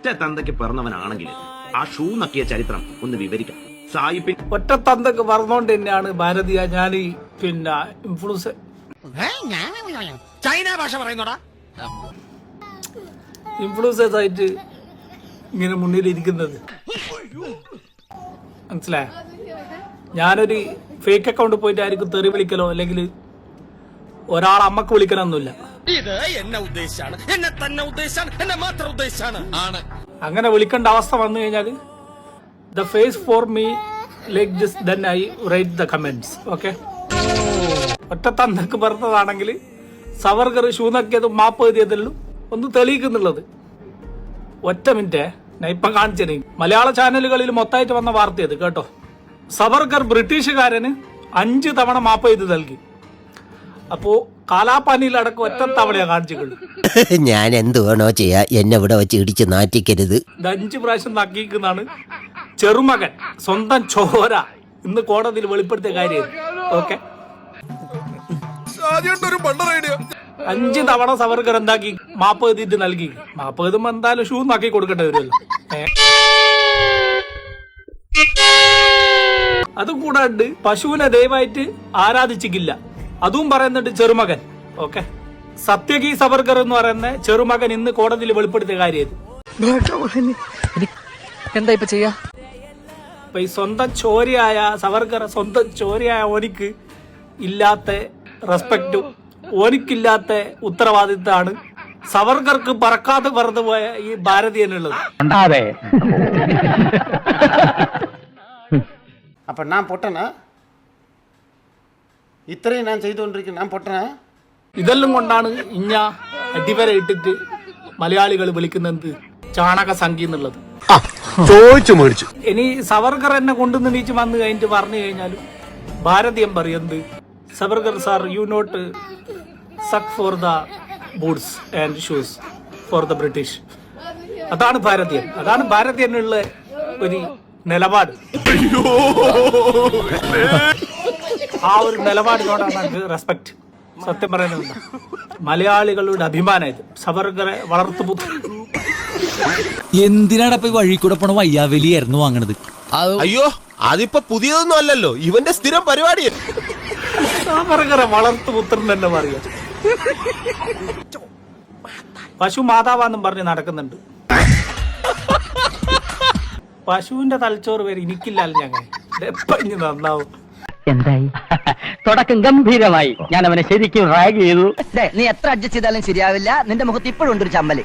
ഒറ്റ തന്തയ്ക്ക് പിറന്നവനാണെങ്കിൽ ആ ഷൂ നക്കിയ ചരിത്രം ഒന്ന് വിവരിക്കാം. സായിപ്പിൻ ഒറ്റ തന്തക്ക് പറഞ്ഞോണ്ട് തന്നെയാണ് ഭാരതീയ ഞാൻ പിന്നെ ഇൻഫ്ലുവൻസ് ചൈന ഭാഷ പറയുന്നോടാ ഇൻഫ്ലുവൻസേഴ്സ് ആയിട്ട് ഇങ്ങനെ മുന്നിലിരിക്കുന്നത്. മനസ്സിലായ? ഞാനൊരു ഫേക്ക് അക്കൗണ്ട് പോയിട്ട് ആയിരിക്കും തെറി വിളിക്കലോ അല്ലെങ്കിൽ ഒരാൾ അമ്മക്ക് വിളിക്കലൊന്നുമില്ല. ഇത് എന്നെ ഉദ്ദേശിച്ചാണ്, എന്നെ തന്നെ ഉദ്ദേശിച്ചാണ്, എന്നെ മാത്രം ഉദ്ദേശിച്ചാണ്. അങ്ങനെ വിളിക്കേണ്ട അവസ്ഥ വന്നു കഴിഞ്ഞാൽ the phase for me like this then I write the comments. Okay, ഒറ്റ തന്തക്ക് പറഞ്ഞതാണെങ്കിൽ സവർഗർ ഷൂ നക്കിയതും മാപ്പ് എഴുതിയതെല്ലാം ഒന്ന് തെളിയിക്കുന്നുള്ളത്. ഒറ്റ മിനിറ്റ് ഞാൻ ഇപ്പം കാണിച്ചത് മലയാള ചാനലുകളിൽ മൊത്തമായിട്ട് വന്ന വാർത്തയത് കേട്ടോ. സവർഗർ ബ്രിട്ടീഷുകാരന് 5 തവണ മാപ്പ് എഴുതി നൽകി. അപ്പോ കാലാപാനിയിലടക്കം ഒറ്റ തവണയാ കാണിച്ചിട്ടുള്ളൂ. ഞാൻ എന്ത് വേണോ ചെയ്യാ, എന്നെ ഇവിടെ വെച്ച് ഇടിച്ച് നാറ്റിക്കരുത്. 5 പ്രാവശ്യം നക്കിക്കുന്നതാണ് ചെറുമകൻ സ്വന്തം ചോര ഇന്ന് കോടതിയിൽ വെളിപ്പെടുത്തിയ കാര്യം. ഓക്കെ, 5 തവണ സവർഗർ എന്താക്കി മാപ്പ് എഴുതിയിട്ട് നൽകി. മാപ്പ് എഴുതുമ്പോ എന്തായാലും ഷൂ നാക്കി കൊടുക്കേണ്ടി വരുമല്ലോ. അതും കൂടാണ്ട് പശുവിനെ ദയവായിട്ട് ആരാധിച്ചിട്ടില്ല, അതും പറയുന്നുണ്ട് ചെറുമകൻ. ഓക്കെ, സത്യകി സവർഗർ എന്ന് പറയുന്ന ചെറുമകൻ ഇന്ന് കോടതിയിൽ വെളിപ്പെടുത്തിയ കാര്യം. എന്താ ഇപ്പൊ ചെയ്യാ? അപ്പൊ ഈ സ്വന്തം ചോരയായ സവർഗർ, സ്വന്തം ചോരയായ ഓനിക്ക് ഇല്ലാത്ത റെസ്പെക്റ്റും ഓനിക്കില്ലാത്ത ഉത്തരവാദിത്തമാണ് സവർഗർക്ക് പറക്കാതെ പറന്നു പോയ ഈ ഭാരതീയനുള്ളത്. அப்போ நான் பொட்டனா? ഇത്രയും ഞാൻ ചെയ്തുകൊണ്ടിരിക്കുന്നു, ഞാൻ പൊട്ടനാ? ഇതെല്ലാം കൊണ്ടാണ് ഇഞ്ഞ അടിവര ഇട്ടിട്ട് മലയാളികൾ വിളിക്കുന്നത് ചാണക സംഖ്യ എന്നുള്ളത്. ഇനി സവർഗർ എന്നെ കൊണ്ടുവന്ന് നീച്ച് വന്നു കഴിഞ്ഞിട്ട് പറഞ്ഞു കഴിഞ്ഞാലും ഭാരതീയം പറയുന്നത് Savarkar sir you not suck for the boots and shoes for the British. അതാണ് ഭാരതീയൻ, അതാണ് ഭാരതീയനുള്ള ഒരു നിലപാട്. ആ ഒരു നിലപാടിനോടാണ് നമുക്ക് റെസ്പെക്ട്. സത്യം പറയുന്നത് മലയാളികളുടെ അഭിമാനം ഇത്. സവർഗറെ വളർത്തുപുത്ര. എന്തിനാണ് ഇപ്പൊ വഴി കൂടെ പോണ വയ്യാവലിയായിരുന്നു വാങ്ങണത്? അയ്യോ, അതിപ്പോ പുതിയതൊന്നും അല്ലല്ലോ, ഇവന്റെ സ്ഥിരം പരിപാടി. സവർഗറെ വളർത്തുപുത്രൻ തന്നെ പറയാ. പശു മാതാവാന്നും പറഞ്ഞ് നടക്കുന്നുണ്ട്. പശുവിന്റെ തലച്ചോറ് വരെ എനിക്കില്ലല്ലോ. ഞങ്ങൾ എപ്പം ഇനി നന്നാവും. എന്തായി? തുടക്കം ഗംഭീരമായി. ഞാൻ അവനെ ശരിക്കും റാഗ് ചെയ്തു. നീ എത്ര അഡ്ജസ്റ്റ് ചെയ്താലും ശരിയാവില്ല. നിന്റെ മുഖത്ത് ഇപ്പോഴും ഉണ്ട് ഒരു ചമ്മല്.